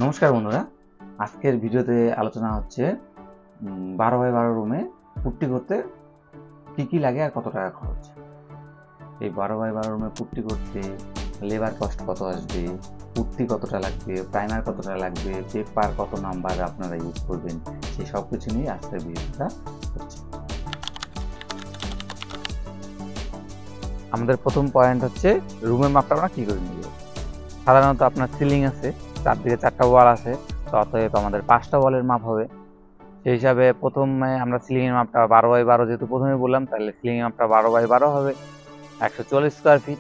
নমস্কার বন্ধুরা, আজকের ভিডিওতে আলোচনা হচ্ছে 12x12 রুমে পুট্টি করতে কি কি লাগে আর কত টাকা খরচ। এই 12x12 রুমে পুট্টি করতে লেবার কস্ট কত আসবে, পুট্টি কতটা লাগবে, প্রাইমার কতটা লাগবে, পেপার কত নাম্বার আপনারা ইউজ করবেন, সেই সব কিছু নিয়ে আজকের ভিডিওটা হচ্ছে। আমাদের প্রথম পয়েন্ট হচ্ছে রুমের মাপটা আমরা কী করে নিব। সাধারণত আপনার সিলিং আছে, চারদিকে 4টা ওয়াল আছে, তো অতএব আমাদের 5টা ওয়ালের মাপ হবে। সেই হিসাবে প্রথমে আমরা সিলিংয়ের মাপটা 12x12 যেহেতু প্রথমে বললাম, তাহলে সিলিংয়ের মাপটা 12x12 হবে 144 স্কোয়ার ফিট।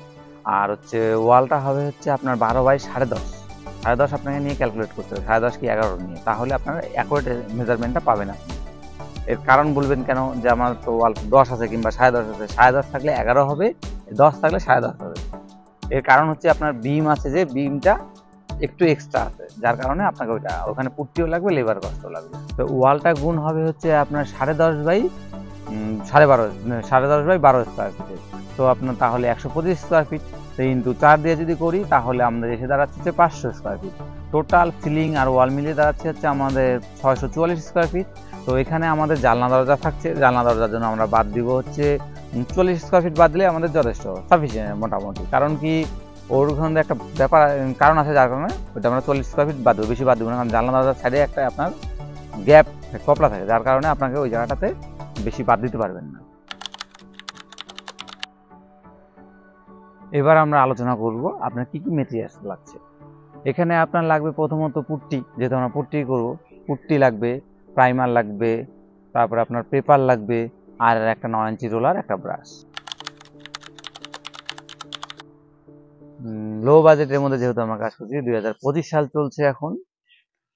আর হচ্ছে ওয়ালটা হবে হচ্ছে আপনার 12x10.5 10.5 আপনাকে নিয়ে ক্যালকুলেট করতে হবে, 10.5 কি 11 নিয়ে, তাহলে আপনার অ্যাকুরেট মেজারমেন্টটা পাবেন আপনি। এর কারণ বলবেন কেন, যে আমার তো ওয়াল 10 আছে কিংবা 10.5 আছে, 10.5 থাকলে 11 হবে, 10 থাকলে 10.5 হবে। এর কারণ হচ্ছে আপনার বিম আছে, যে বিমটা একটু এক্সট্রা আছে, যার কারণে আপনাকে ওখানে পুট্টিও লাগবে, লেবার কস্টও লাগবে। তো ওয়ালটা গুণ হবে হচ্ছে আপনার 10.5x12 স্কোয়ার ফিটের, তো আপনার তাহলে 125 স্কোয়ার ফিট। তো ইন্টু 4 দিয়ে যদি করি তাহলে আমাদের এসে দাঁড়াচ্ছে হচ্ছে 500 স্কোয়ার ফিট। টোটাল সিলিং আর ওয়াল মিলিয়ে দাঁড়াচ্ছে হচ্ছে আমাদের 644 স্কোয়ার ফিট। তো এখানে আমাদের জানলা দরজা থাকছে, জানলা দরজার জন্য আমরা বাদ দিব হচ্ছে 40 স্কোয়ার ফিট বাদ দিলে আমাদের যথেষ্ট, সাফিসিয়েন্ট মোটামুটি। কারণ কি, ওর ওখানে একটা ব্যাপার কারণ আছে, যার কারণে ওটা আমরা 40 স্কোয়ার ফিট বাদ দেবো, বেশি বাদ দেবো না, কারণ জানলা দরজার সাইডে একটা আপনার গ্যাপ কপলা থাকে, যার কারণে আপনাকে ওই জায়গাটাতে বেশি বাদ দিতে পারবেন না। এবার আমরা আলোচনা করব আপনার কি কি মেটেরিয়ালস লাগছে। এখানে আপনার লাগবে প্রথমত পুট্টি, যেহেতু আমরা পুট্টি করব, পুট্টি লাগবে, প্রাইমার লাগবে, তারপরে আপনার পেপার লাগবে, আর একটা 9 ইঞ্চি রোলার, একটা ব্রাশ। লো বাজেটের মধ্যে যেহেতু আমরা কাজ করছি, 2025 সাল চলছে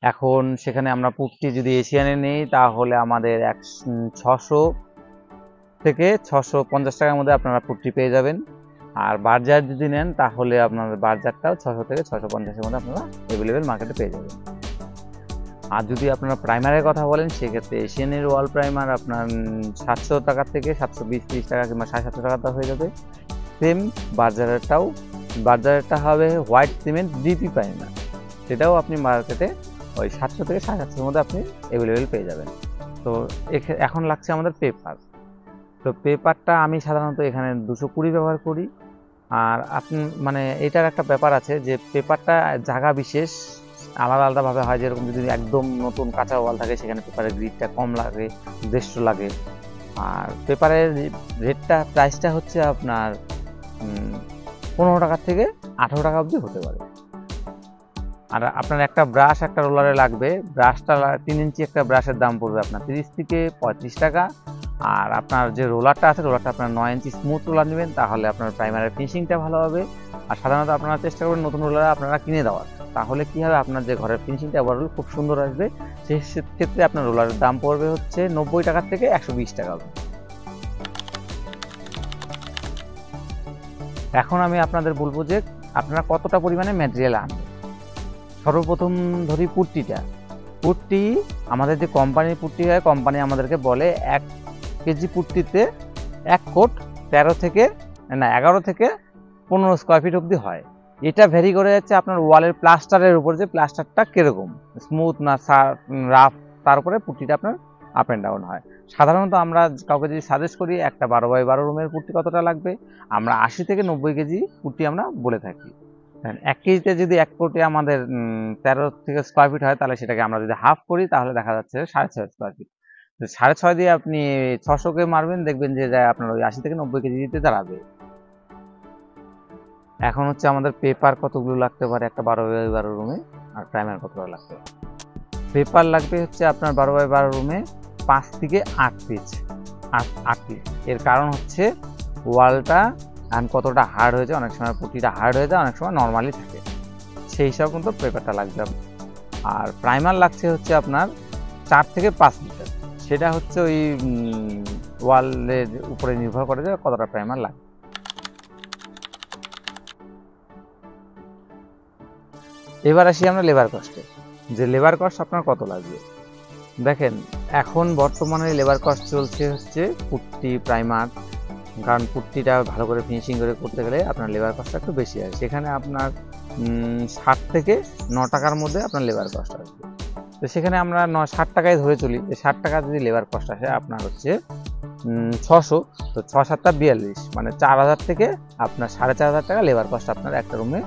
এখন সেখানে আমরা পুট্টি যদি এশিয়ানে নেই তাহলে আমাদের 600 থেকে 650 টাকার মধ্যে আপনারা পুট্টি পেয়ে যাবেন। আর বার্জার যদি নেন তাহলে আপনাদের বার্জারটাও 600 থেকে 650-এর মধ্যে আপনারা অ্যাভেলেবেল মার্কেটে পেয়ে যাবেন। আর যদি আপনারা প্রাইমারের কথা বলেন, সেক্ষেত্রে এশিয়ানের ওয়াল প্রাইমার আপনার 700 টাকা থেকে 720-30 টাকা কিংবা 750 টাকাটা হয়ে যাবে। সেম বার্জারেরটা হবে হোয়াইট সিমেন্ট ডিপি প্রাইমার, সেটাও আপনি মার্কেটে ওই 700 থেকে 750-এর মধ্যে আপনি অ্যাভেলেবেল পেয়ে যাবেন। তো এখন লাগছে আমাদের পেপার। তো পেপারটা আমি সাধারণত এখানে 220 ব্যবহার করি। আর আপনি মানে এটার একটা ব্যাপার আছে, যে পেপারটা জায়গা বিশেষ আলাদা আলাদাভাবে হয়। যেরকম যদি একদম নতুন কাঁচা ওয়াল থাকে, সেখানে পেপারের গ্রিডটা কম লাগে, 150 লাগে। আর পেপারের প্রাইসটা হচ্ছে আপনার 15 টাকা থেকে 18 টাকা অবধি হতে পারে। আর আপনার একটা ব্রাশ, একটা রোলারে লাগবে। ব্রাশটা 3 ইঞ্চি একটা ব্রাশের দাম পড়বে আপনার 30 থেকে 35 টাকা। আর আপনার যে রোলারটা আছে, রোলারটা আপনার 9 ইঞ্চি স্মুথ রোলার নেবেন, তাহলে আপনার প্রাইমারের ফিনিশিংটা ভালো হবে। আর সাধারণত আপনারা চেষ্টা করবেন নতুন রোলার আপনারা কিনে দেওয়ার, তাহলে কি হবে, আপনার যে ঘরের ফিনিশিংটা ওভারঅল খুব সুন্দর আসবে। সেই ক্ষেত্রে আপনার রোলারের দাম পড়বে হচ্ছে 90 টাকা থেকে 120 টাকা। এখন আমি আপনাদের বলবো যে আপনারা কতটা পরিমাণে ম্যাটেরিয়াল আনবেন। সর্বপ্রথম ধরি পুট্টি আমাদের যে কোম্পানির পুট্টি হয়, কোম্পানি আমাদেরকে বলে 1 কেজি পুট্টিতে 1 কোট 11 থেকে 15 স্কোয়ার ফিট অবধি হয়। এটা ভ্যারি করে যাচ্ছে আপনার ওয়ালের প্লাস্টারের উপর, যে প্লাস্টারটা কীরকম স্মুথ না রাফ, তার উপরে পুট্টিটা আপনার আপ অ্যান্ড ডাউন হয়। সাধারণত আমরা কাউকে যদি সাজেস্ট করি একটা 12x12 রুমের পুট্টি কতটা লাগবে, আমরা 80 থেকে 90 কেজি পুট্টি আমরা বলে থাকি। 1 কেজিতে যদি 1 কোটে আমাদের 13 থেকে স্কোয়ার ফিট হয়, তাহলে সেটাকে আমরা যদি হাফ করি তাহলে দেখা যাচ্ছে 6.5 স্কোয়ার ফিট। 6.5 দিয়ে আপনি 600-কে মারবেন, দেখবেন যে আপনার ওই 80 থেকে 90 কেজিতে দাঁড়াবে। এখন হচ্ছে আমাদের পেপার কতগুলো লাগতে পারে একটা 12x12 রুমে, আর প্রাইমার কতটা লাগতে পারে। পেপার লাগবে হচ্ছে আপনার 12x12 রুমে 5 থেকে 8 পিস। এর কারণ হচ্ছে ওয়ালটা এখন কতটা হার্ড হয়েছে, অনেক সময় পুটিটা হার্ড হয়ে যায়, অনেক সময় নর্মালি থাকে, সেই হিসাব কিন্তু পেপারটা লাগবে। আর প্রাইমার লাগছে হচ্ছে আপনার 4 থেকে 5 লিটার, সেটা হচ্ছে ওই ওয়ালের উপরে নির্ভর করে যে কতটা প্রাইমার লাগে। এবার আসি আমরা লেবার কস্টে, যে লেবার কস্ট আপনার কত লাগবে। দেখেন, এখন বর্তমানে লেবার কস্ট চলছে হচ্ছে পুট্টি প্রাইমার, কারণ পুট্টিটা ভালো করে ফিনিশিং করে করতে গেলে আপনার লেবার কস্টটা একটু বেশি হয়। সেখানে আপনার 60 থেকে 9 টাকার মধ্যে আপনার লেবার কস্ট আসবে। তো সেখানে আমরা 60 টাকায় ধরে চলি যে 60 টাকা যদি লেবার কস্ট আসে আপনার হচ্ছে 600, তো 6-7 42, মানে 4000 থেকে আপনার 4500 টাকা লেবার কস্ট আপনার একটা রুমে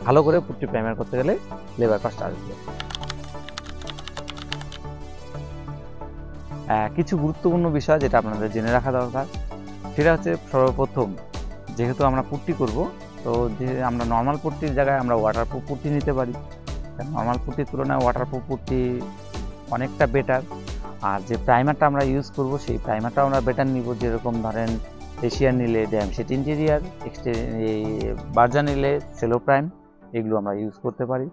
ভালো করে পুট্টি প্রাইমার করতে গেলে লেবার কস্ট আসবে। কিছু গুরুত্বপূর্ণ বিষয় যেটা আপনাদের জেনে রাখা দরকার, সেটা হচ্ছে সর্বপ্রথম যেহেতু আমরা পুট্টি করব, তো যে আমরা নর্মাল পুট্টির জায়গায় আমরা ওয়াটারপ্রুফ পুট্টি নিতে পারি। নর্মাল পুট্টির তুলনায় ওয়াটারপ্রুফ পুট্টি অনেকটা বেটার। আর যে প্রাইমারটা আমরা ইউজ করব সেই প্রাইমারটা আমরা বেটার নিব, যেরকম ধরেন এশিয়ান নিলে ড্যামশেট ইন্টেরিয়ার, বার্জা নিলে সেলো প্রাইম, এগুলো আমরা ইউজ করতে পারি।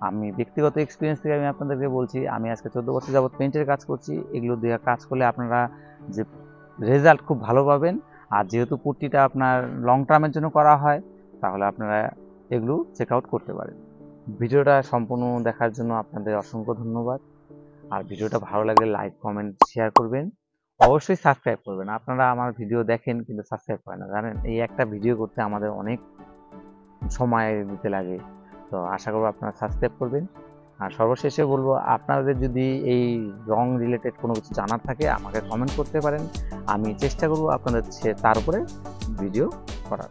আমি ব্যক্তিগত এক্সপিরিয়েন্স থেকে আমি আপনাদেরকে বলছি, আমি আজকে 14 বছর যাবত পেইন্টের কাজ করছি। এগুলো দিয়ে কাজ করলে আপনারা যে রেজাল্ট খুব ভালো পাবেন। আর যেহেতু পুট্টিটা আপনার লং টার্মের জন্য করা হয়, তাহলে আপনারা এগুলো চেক আউট করতে পারেন। ভিডিওটা সম্পূর্ণ দেখার জন্য আপনাদের অসংখ্য ধন্যবাদ। আর ভিডিওটা ভালো লাগলে লাইক, কমেন্ট, শেয়ার করবেন। অবশ্যই সাবস্ক্রাইব করবেন। আপনারা আমার ভিডিও দেখেন কিন্তু সাবস্ক্রাইব করেন না, জানেন? এই একটা ভিডিও করতে আমাদের অনেক সময় দিতে লাগে। তো আশা করব আপনারা সাবস্ক্রাইব করবেন। আর সর্বশেষে বলবো, আপনাদের যদি এই রং রিলেটেড কোনো কিছু জানার থাকে আমাকে কমেন্ট করতে পারেন। আমি চেষ্টা করব আপনাদের তার উপরে ভিডিও করার।